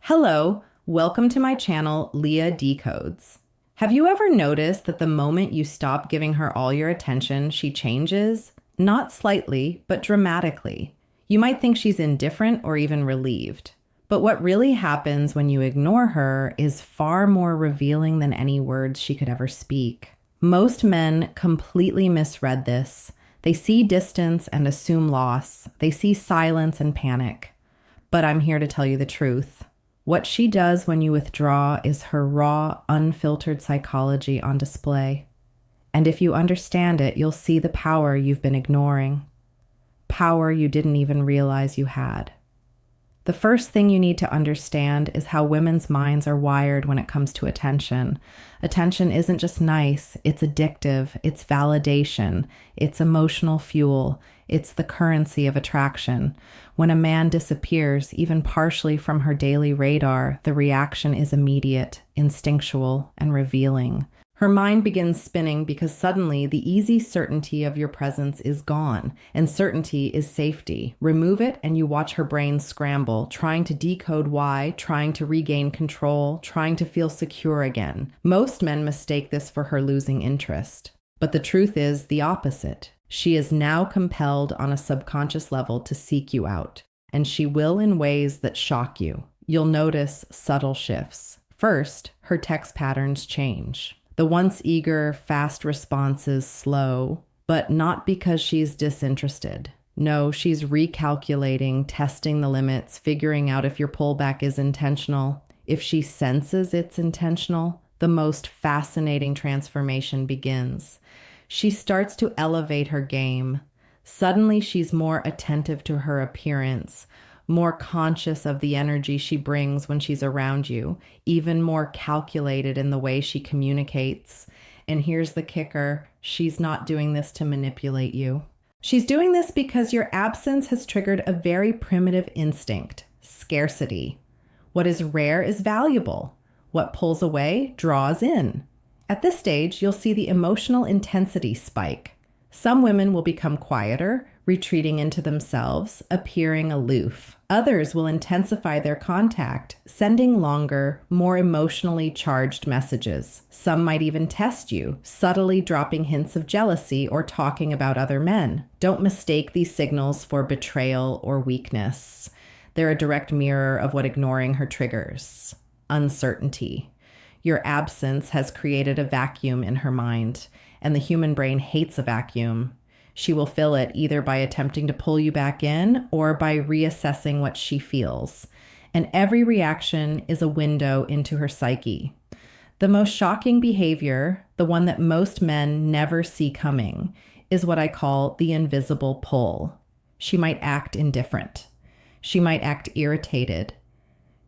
Hello, welcome to my channel, Leah Decodes. Have you ever noticed that the moment you stop giving her all your attention, she changes? Not slightly, but dramatically. You might think she's indifferent or even relieved. But what really happens when you ignore her is far more revealing than any words she could ever speak. Most men completely misread this. They see distance and assume loss. They see silence and panic. But I'm here to tell you the truth. What she does when you withdraw is her raw, unfiltered psychology on display. And if you understand it, you'll see the power you've been ignoring. Power you didn't even realize you had. The first thing you need to understand is how women's minds are wired when it comes to attention. Attention isn't just nice, it's addictive, it's validation, it's emotional fuel, it's the currency of attraction. When a man disappears, even partially from her daily radar, the reaction is immediate, instinctual, and revealing. Her mind begins spinning because suddenly the easy certainty of your presence is gone, and certainty is safety. Remove it and you watch her brain scramble, trying to decode why, trying to regain control, trying to feel secure again. Most men mistake this for her losing interest. But the truth is the opposite. She is now compelled on a subconscious level to seek you out, and she will in ways that shock you. You'll notice subtle shifts. First, her text patterns change. The once eager, fast responses slow, but not because she's disinterested. No, she's recalculating, testing the limits, figuring out if your pullback is intentional. If she senses it's intentional, the most fascinating transformation begins. She starts to elevate her game. Suddenly, she's more attentive to her appearance, more conscious of the energy she brings when she's around you, even more calculated in the way she communicates. And here's the kicker, she's not doing this to manipulate you. She's doing this because your absence has triggered a very primitive instinct, scarcity. What is rare is valuable. What pulls away draws in. At this stage, you'll see the emotional intensity spike. Some women will become quieter, retreating into themselves, appearing aloof. Others will intensify their contact, sending longer, more emotionally charged messages. Some might even test you, subtly dropping hints of jealousy or talking about other men. Don't mistake these signals for betrayal or weakness. They're a direct mirror of what ignoring her triggers. Uncertainty. Your absence has created a vacuum in her mind, and the human brain hates a vacuum. She will fill it either by attempting to pull you back in or by reassessing what she feels. And every reaction is a window into her psyche. The most shocking behavior, the one that most men never see coming, is what I call the invisible pull. She might act indifferent. She might act irritated.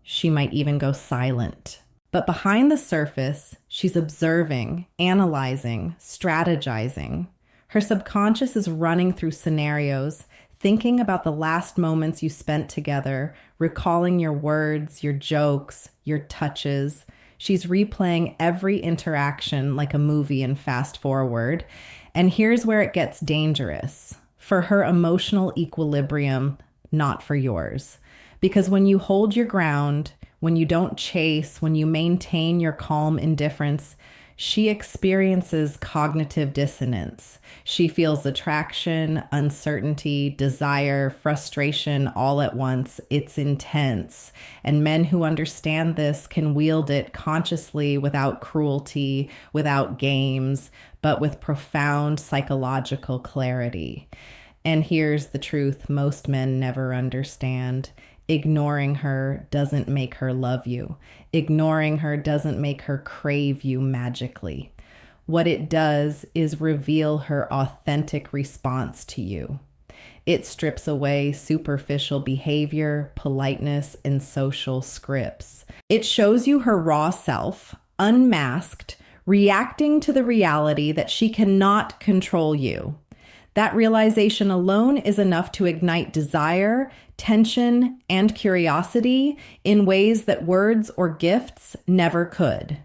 She might even go silent. But behind the surface, she's observing, analyzing, strategizing. Her subconscious is running through scenarios, thinking about the last moments you spent together, recalling your words, your jokes, your touches. She's replaying every interaction like a movie in fast forward. And here's where it gets dangerous. For her emotional equilibrium, not for yours. Because when you hold your ground, when you don't chase, when you maintain your calm indifference, she experiences cognitive dissonance. She feels attraction, uncertainty, desire, frustration all at once. It's intense. And men who understand this can wield it consciously without cruelty, without games, but with profound psychological clarity. And here's the truth most men never understand. Ignoring her doesn't make her love you. Ignoring her doesn't make her crave you magically. What it does is reveal her authentic response to you. It strips away superficial behavior, politeness, and social scripts. It shows you her raw self, unmasked, reacting to the reality that she cannot control you. That realization alone is enough to ignite desire, tension, and curiosity in ways that words or gifts never could.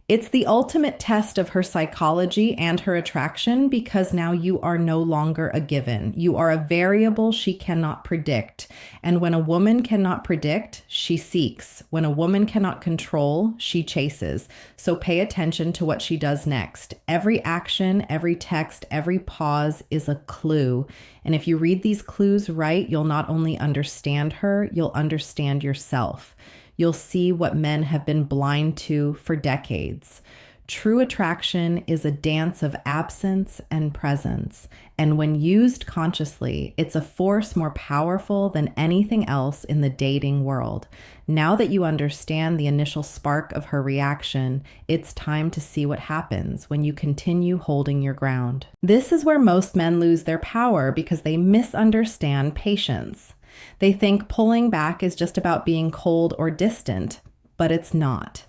It's the ultimate test of her psychology and her attraction because now you are no longer a given. You are a variable she cannot predict. And when a woman cannot predict, she seeks. When a woman cannot control, she chases. So pay attention to what she does next. Every action, every text, every pause is a clue. And if you read these clues right, you'll not only understand her, you'll understand yourself. You'll see what men have been blind to for decades. True attraction is a dance of absence and presence, and when used consciously, it's a force more powerful than anything else in the dating world. Now that you understand the initial spark of her reaction, it's time to see what happens when you continue holding your ground. This is where most men lose their power because they misunderstand patience. They think pulling back is just about being cold or distant, but it's not.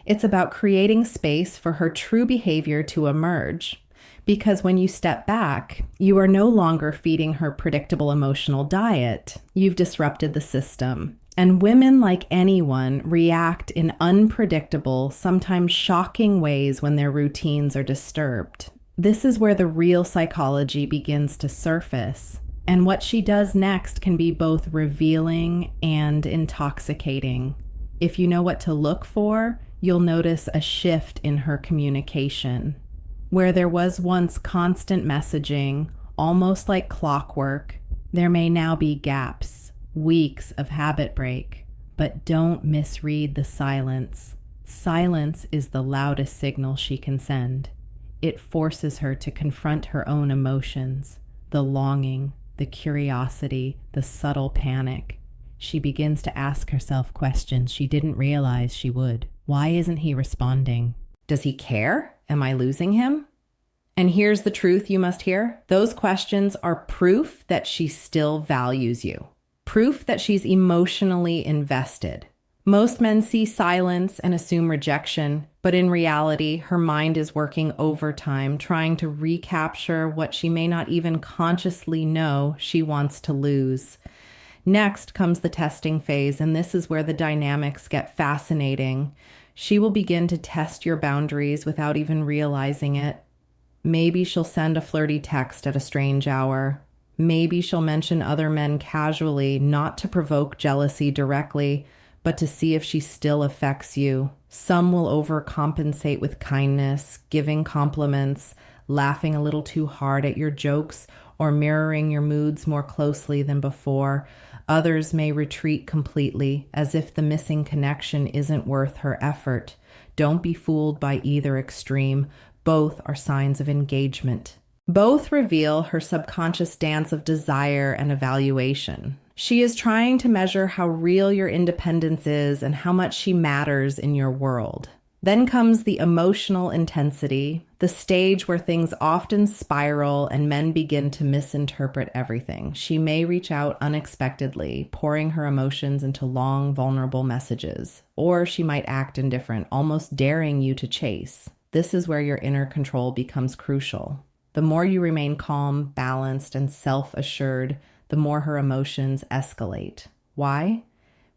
It's about creating space for her true behavior to emerge. Because when you step back, you are no longer feeding her predictable emotional diet. You've disrupted the system. And women, like anyone, react in unpredictable, sometimes shocking ways when their routines are disturbed. This is where the real psychology begins to surface. And what she does next can be both revealing and intoxicating. If you know what to look for, you'll notice a shift in her communication. Where there was once constant messaging, almost like clockwork, there may now be gaps, weeks of habit break. But don't misread the silence. Silence is the loudest signal she can send. It forces her to confront her own emotions, the longing, the curiosity, the subtle panic. She begins to ask herself questions she didn't realize she would. Why isn't he responding? Does he care? Am I losing him? And here's the truth you must hear. Those questions are proof that she still values you. Proof that she's emotionally invested. Most men see silence and assume rejection, but in reality, her mind is working overtime, trying to recapture what she may not even consciously know she wants to lose. Next comes the testing phase, and this is where the dynamics get fascinating. She will begin to test your boundaries without even realizing it. Maybe she'll send a flirty text at a strange hour. Maybe she'll mention other men casually, not to provoke jealousy directly, but to see if she still affects you. Some will overcompensate with kindness, giving compliments, laughing a little too hard at your jokes, or mirroring your moods more closely than before. Others may retreat completely, as if the missing connection isn't worth her effort. Don't be fooled by either extreme. Both are signs of engagement. Both reveal her subconscious dance of desire and evaluation. She is trying to measure how real your independence is and how much she matters in your world. Then comes the emotional intensity, the stage where things often spiral and men begin to misinterpret everything. She may reach out unexpectedly, pouring her emotions into long, vulnerable messages. Or she might act indifferent, almost daring you to chase. This is where your inner control becomes crucial. The more you remain calm, balanced, and self-assured, the more her emotions escalate. Why?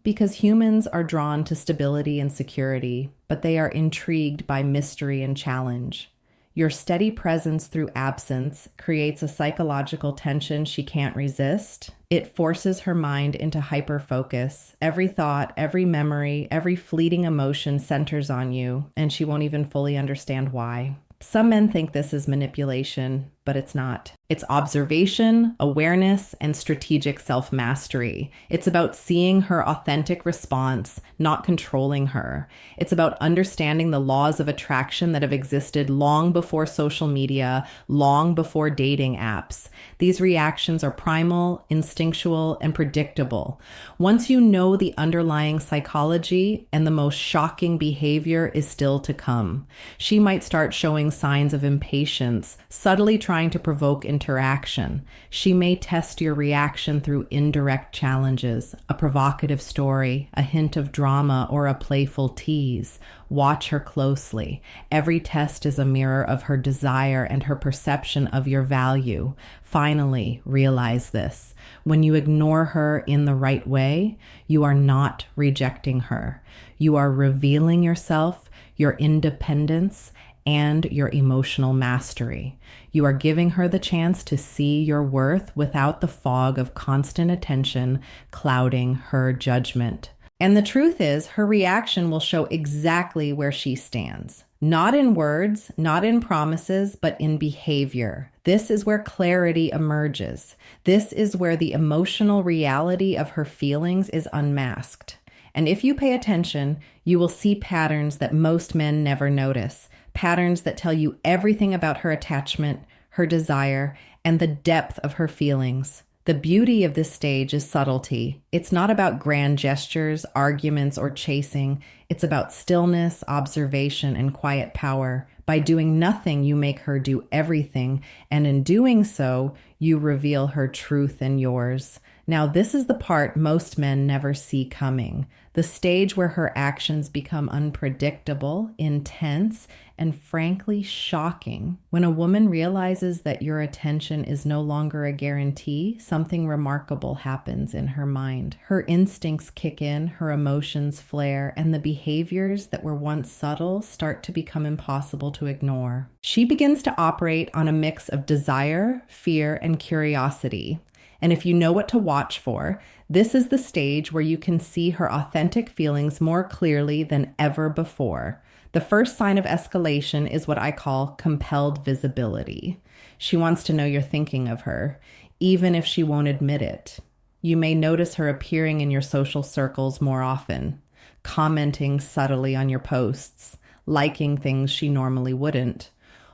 Because humans are drawn to stability and security, but they are intrigued by mystery and challenge. Your steady presence through absence creates a psychological tension she can't resist. It forces her mind into hyper-focus. Every thought, every memory, every fleeting emotion centers on you, and she won't even fully understand why. Some men think this is manipulation, but it's not. It's observation, awareness, and strategic self-mastery. It's about seeing her authentic response, not controlling her. It's about understanding the laws of attraction that have existed long before social media, long before dating apps. These reactions are primal, instinctual, and predictable. Once you know the underlying psychology, and the most shocking behavior is still to come. She might start showing signs of impatience, subtly trying to provoke interaction. She may test your reaction through indirect challenges, a provocative story, a hint of drama, or a playful tease. Watch her closely. Every test is a mirror of her desire and her perception of your value. Finally, realize this. When you ignore her in the right way, you are not rejecting her. You are revealing yourself. your independence, and your emotional mastery. You are giving her the chance to see your worth without the fog of constant attention clouding her judgment. And the truth is, her reaction will show exactly where she stands. Not in words, not in promises, but in behavior. This is where clarity emerges. This is where the emotional reality of her feelings is unmasked. And if you pay attention, you will see patterns that most men never notice. Patterns that tell you everything about her attachment, her desire, and the depth of her feelings. The beauty of this stage is subtlety. It's not about grand gestures, arguments, or chasing. It's about stillness, observation, and quiet power. By doing nothing, you make her do everything, and in doing so, you reveal her truth and yours. Now, this is the part most men never see coming. The stage where her actions become unpredictable, intense, and frankly shocking. When a woman realizes that your attention is no longer a guarantee, something remarkable happens in her mind. Her instincts kick in, her emotions flare, and the behaviors that were once subtle start to become impossible to ignore. She begins to operate on a mix of desire, fear, and curiosity. And if you know what to watch for, this is the stage where you can see her authentic feelings more clearly than ever before. The first sign of escalation is what I call compelled visibility. She wants to know you're thinking of her, even if she won't admit it. You may notice her appearing in your social circles more often, commenting subtly on your posts, liking things she normally wouldn't,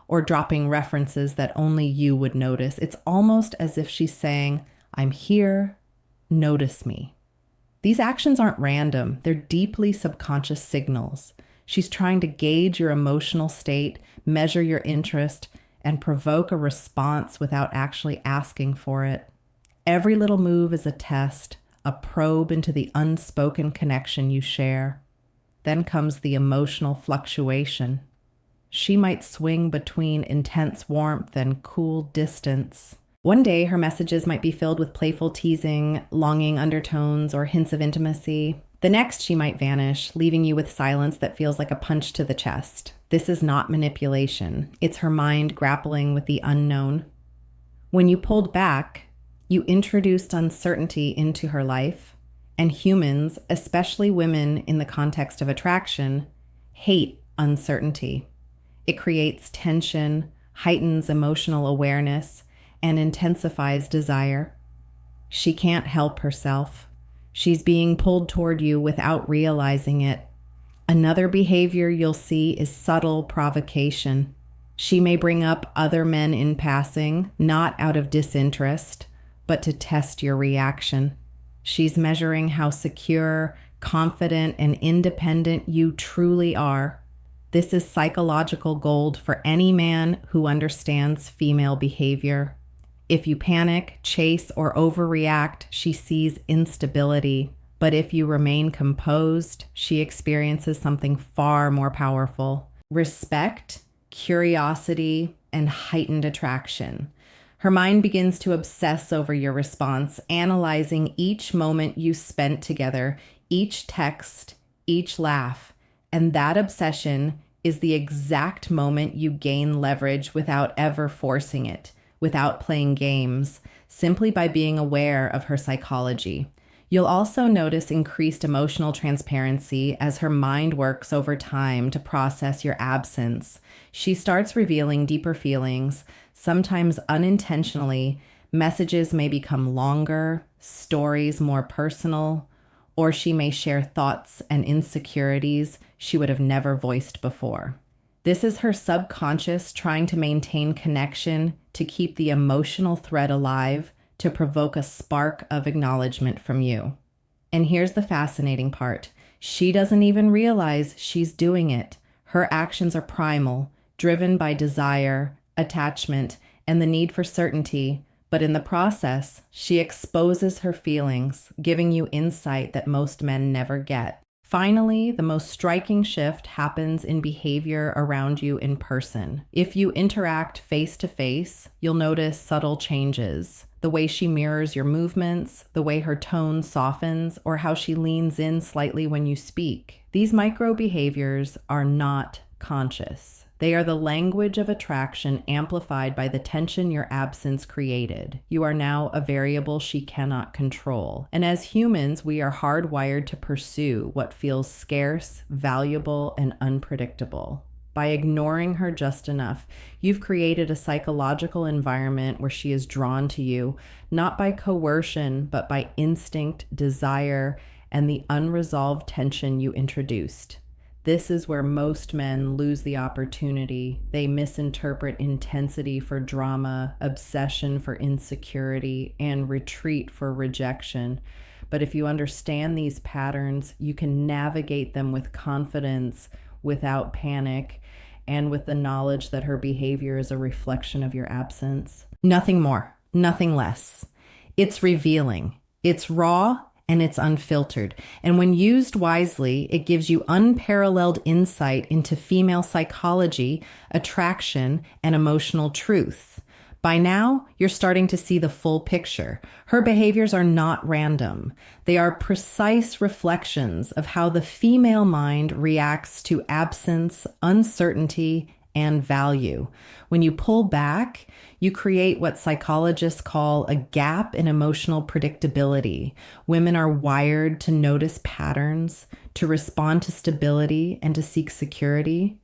or dropping references that only you would notice. It's almost as if she's saying, "I'm here, notice me." These actions aren't random, they're deeply subconscious signals. She's trying to gauge your emotional state, measure your interest, and provoke a response without actually asking for it. Every little move is a test, a probe into the unspoken connection you share. Then comes the emotional fluctuation. She might swing between intense warmth and cool distance. One day, her messages might be filled with playful teasing, longing undertones, or hints of intimacy. The next, she might vanish, leaving you with silence that feels like a punch to the chest. This is not manipulation. It's her mind grappling with the unknown. When you pulled back, you introduced uncertainty into her life, and humans, especially women in the context of attraction, hate uncertainty. It creates tension, heightens emotional awareness, and intensifies desire. She can't help herself. She's being pulled toward you without realizing it. Another behavior you'll see is subtle provocation. She may bring up other men in passing, not out of disinterest, but to test your reaction. She's measuring how secure, confident, and independent you truly are. This is psychological gold for any man who understands female behavior. If you panic, chase, or overreact, she sees instability. But if you remain composed, she experiences something far more powerful: respect, curiosity, and heightened attraction. Her mind begins to obsess over your response, analyzing each moment you spent together, each text, each laugh. And that obsession is the exact moment you gain leverage without ever forcing it, without playing games, simply by being aware of her psychology. You'll also notice increased emotional transparency as her mind works over time to process your absence. She starts revealing deeper feelings, sometimes unintentionally. Messages may become longer, stories more personal, or she may share thoughts and insecurities she would have never voiced before. This is her subconscious trying to maintain connection, to keep the emotional thread alive, to provoke a spark of acknowledgement from you. And here's the fascinating part. She doesn't even realize she's doing it. Her actions are primal, driven by desire, attachment, and the need for certainty. But in the process, she exposes her feelings, giving you insight that most men never get. Finally, the most striking shift happens in behavior around you in person. If you interact face to face, you'll notice subtle changes. The way she mirrors your movements, the way her tone softens, or how she leans in slightly when you speak. These micro behaviors are not conscious. They are the language of attraction amplified by the tension your absence created. You are now a variable she cannot control. And as humans, we are hardwired to pursue what feels scarce, valuable, and unpredictable. By ignoring her just enough, you've created a psychological environment where she is drawn to you, not by coercion, but by instinct, desire, and the unresolved tension you introduced. This is where most men lose the opportunity. They misinterpret intensity for drama, obsession for insecurity, and retreat for rejection. But if you understand these patterns, you can navigate them with confidence, without panic, and with the knowledge that her behavior is a reflection of your absence. Nothing more, nothing less. It's revealing, it's raw, and it's unfiltered. And when used wisely, it gives you unparalleled insight into female psychology, attraction, and emotional truth. By now, you're starting to see the full picture. Her behaviors are not random. They are precise reflections of how the female mind reacts to absence, uncertainty, and value. When you pull back, you create what psychologists call a gap in emotional predictability. Women are wired to notice patterns, to respond to stability, and to seek security.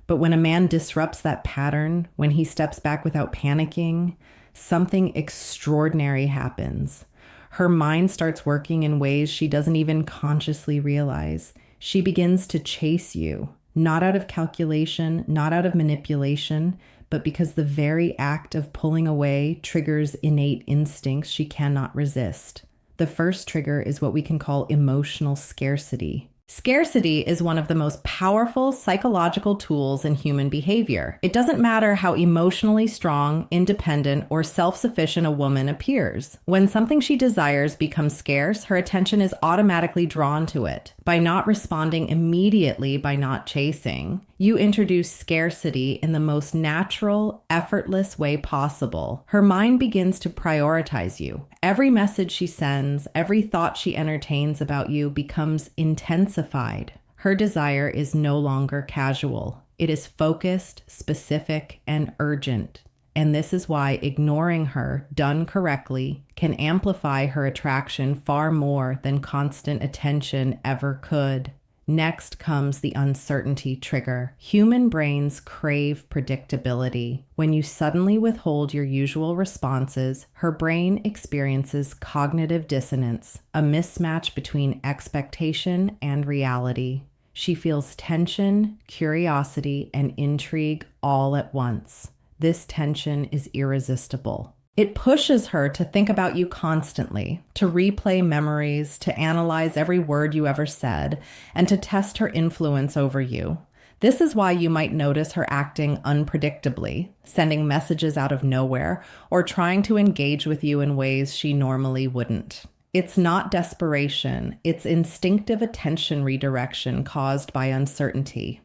But when a man disrupts that pattern, when he steps back without panicking, something extraordinary happens. Her mind starts working in ways she doesn't even consciously realize. She begins to chase you, not out of calculation, not out of manipulation, but because the very act of pulling away triggers innate instincts she cannot resist. The first trigger is what we can call emotional scarcity. Scarcity is one of the most powerful psychological tools in human behavior. It doesn't matter how emotionally strong, independent, or self-sufficient a woman appears. When something she desires becomes scarce, her attention is automatically drawn to it. By not responding immediately, by not chasing, you introduce scarcity in the most natural, effortless way possible. Her mind begins to prioritize you. Every message she sends, every thought she entertains about you becomes intensified. Her desire is no longer casual. It is focused, specific, and urgent. And this is why ignoring her, done correctly, can amplify her attraction far more than constant attention ever could. Next comes the uncertainty trigger. Human brains crave predictability. When you suddenly withhold your usual responses, her brain experiences cognitive dissonance, a mismatch between expectation and reality. She feels tension, curiosity, and intrigue all at once. This tension is irresistible. It pushes her to think about you constantly, to replay memories, to analyze every word you ever said, and to test her influence over you. This is why you might notice her acting unpredictably, sending messages out of nowhere, or trying to engage with you in ways she normally wouldn't. It's not desperation, it's instinctive attention redirection caused by uncertainty.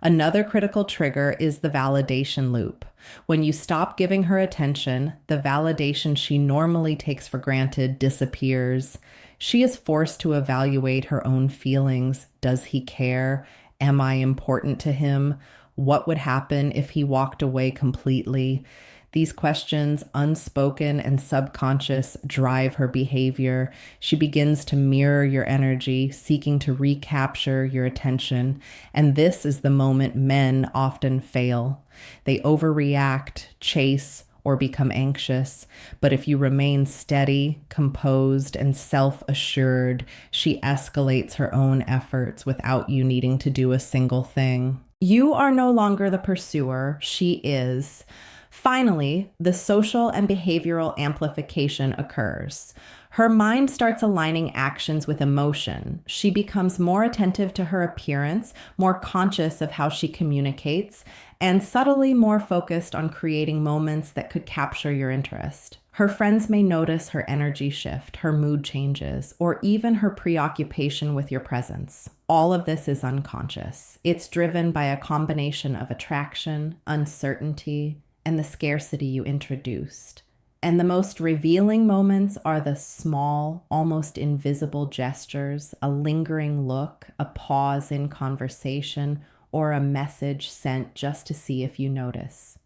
Another critical trigger is the validation loop. When you stop giving her attention, the validation she normally takes for granted disappears. She is forced to evaluate her own feelings. Does he care? Am I important to him? What would happen if he walked away completely? These questions, unspoken and subconscious, drive her behavior. She begins to mirror your energy, seeking to recapture your attention. And this is the moment men often fail. They overreact, chase, or become anxious. But if you remain steady, composed, and self-assured, she escalates her own efforts without you needing to do a single thing. You are no longer the pursuer, she is. Finally, the social and behavioral amplification occurs. Her mind starts aligning actions with emotion. She becomes more attentive to her appearance, more conscious of how she communicates, and subtly more focused on creating moments that could capture your interest. Her friends may notice her energy shift, her mood changes, or even her preoccupation with your presence. All of this is unconscious. It's driven by a combination of attraction, uncertainty, and the scarcity you introduced. And the most revealing moments are the small, almost invisible gestures, a lingering look, a pause in conversation, or a message sent just to see if you notice.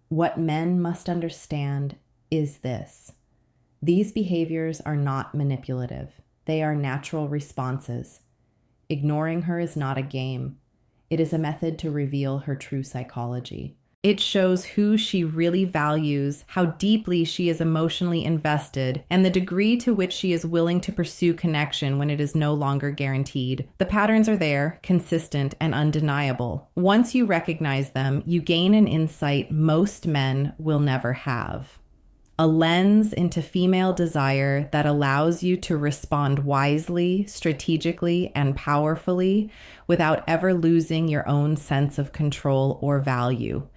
What men must understand is this: these behaviors are not manipulative. They are natural responses. Ignoring her is not a game. It is a method to reveal her true psychology. It shows who she really values, how deeply she is emotionally invested, and the degree to which she is willing to pursue connection when it is no longer guaranteed. The patterns are there, consistent, and undeniable. Once you recognize them, you gain an insight most men will never have. A lens into female desire that allows you to respond wisely, strategically, and powerfully without ever losing your own sense of control or value.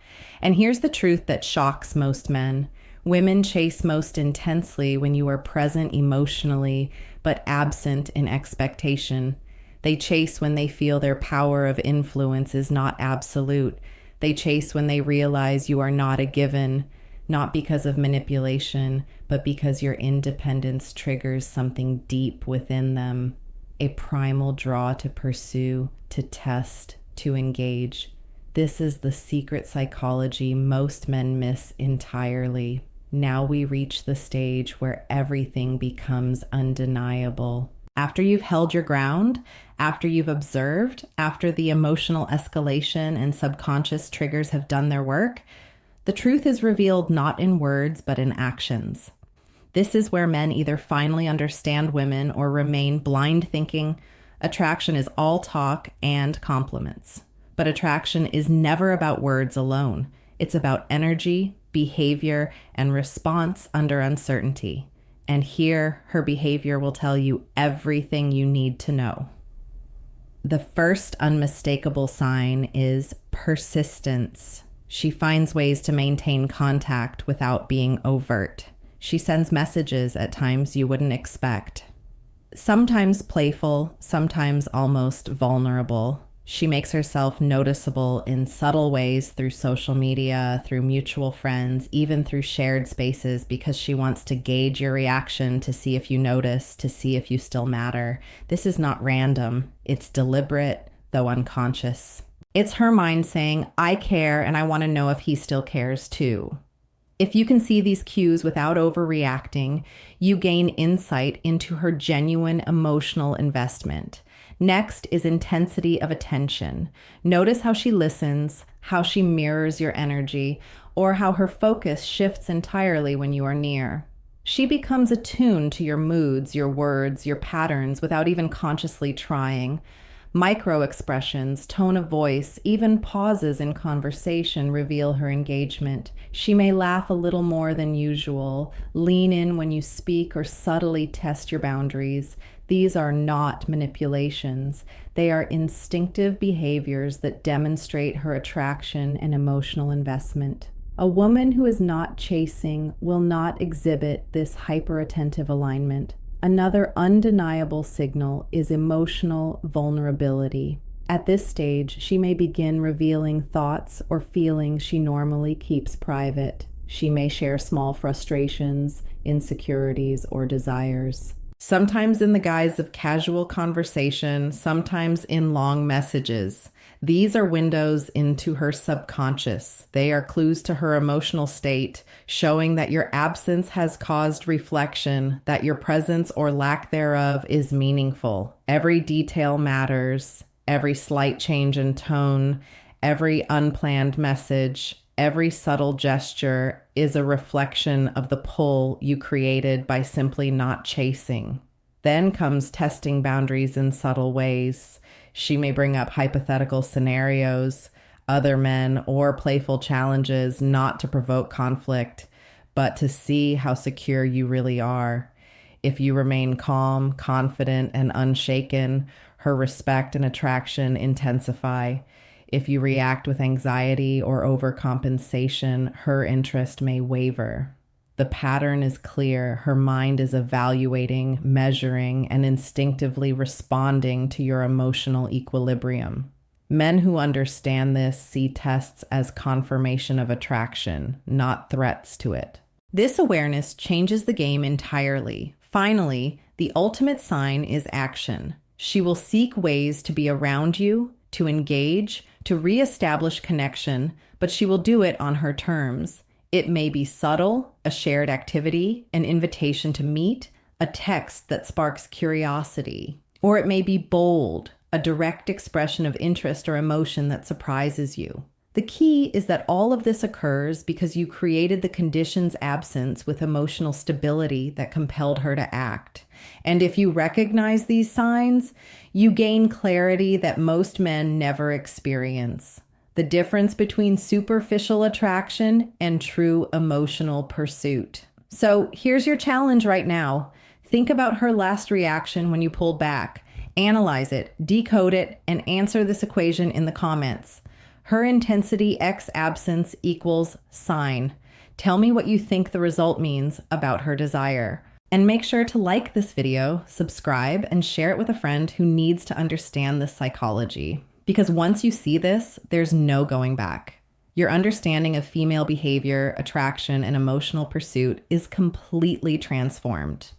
And here's the truth that shocks most men. Women chase most intensely when you are present emotionally, but absent in expectation. They chase when they feel their power of influence is not absolute. They chase when they realize you are not a given, not because of manipulation, but because your independence triggers something deep within them, a primal draw to pursue, to test, to engage. This is the secret psychology most men miss entirely. Now we reach the stage where everything becomes undeniable. After you've held your ground, after you've observed, after the emotional escalation and subconscious triggers have done their work, the truth is revealed not in words, but in actions. This is where men either finally understand women or remain blind, thinking attraction is all talk and compliments. But attraction is never about words alone. It's about energy, behavior, and response under uncertainty. And here, her behavior will tell you everything you need to know. The first unmistakable sign is persistence. She finds ways to maintain contact without being overt. She sends messages at times you wouldn't expect. Sometimes playful, sometimes almost vulnerable. She makes herself noticeable in subtle ways through social media, through mutual friends, even through shared spaces, because she wants to gauge your reaction, to see if you notice, to see if you still matter. This is not random. It's deliberate, though unconscious. It's her mind saying, I care and I want to know if he still cares too. If you can see these cues without overreacting, you gain insight into her genuine emotional investment. Next is intensity of attention. Notice how she listens, how she mirrors your energy, or how her focus shifts entirely when you are near. She becomes attuned to your moods, your words, your patterns without even consciously trying. Micro expressions, tone of voice, even pauses in conversation reveal her engagement. She may laugh a little more than usual, lean in when you speak, or subtly test your boundaries. These are not manipulations. They are instinctive behaviors that demonstrate her attraction and emotional investment. A woman who is not chasing will not exhibit this hyper-attentive alignment. Another undeniable signal is emotional vulnerability. At this stage, she may begin revealing thoughts or feelings she normally keeps private. She may share small frustrations, insecurities, or desires. Sometimes in the guise of casual conversation, sometimes in long messages. These are windows into her subconscious. They are clues to her emotional state, showing that your absence has caused reflection, that your presence or lack thereof is meaningful. Every detail matters, every slight change in tone, every unplanned message, every subtle gesture is a reflection of the pull you created by simply not chasing. Then comes testing boundaries in subtle ways. She may bring up hypothetical scenarios, other men, or playful challenges, not to provoke conflict, but to see how secure you really are. If you remain calm, confident, and unshaken, her respect and attraction intensify. If you react with anxiety or overcompensation, her interest may waver. The pattern is clear. Her mind is evaluating, measuring, and instinctively responding to your emotional equilibrium. Men who understand this see tests as confirmation of attraction, not threats to it. This awareness changes the game entirely. Finally, the ultimate sign is action. She will seek ways to be around you, to engage, to reestablish connection, but she will do it on her terms. It may be subtle, a shared activity, an invitation to meet, a text that sparks curiosity. Or it may be bold, a direct expression of interest or emotion that surprises you. The key is that all of this occurs because you created the conditions absence with emotional stability that compelled her to act. And if you recognize these signs, you gain clarity that most men never experience. The difference between superficial attraction and true emotional pursuit. So here's your challenge right now. Think about her last reaction when you pulled back. Analyze it, decode it, and answer this equation in the comments. Her intensity x absence equals sign. Tell me what you think the result means about her desire. And make sure to like this video, subscribe, and share it with a friend who needs to understand this psychology. Because once you see this, there's no going back. Your understanding of female behavior, attraction, and emotional pursuit is completely transformed.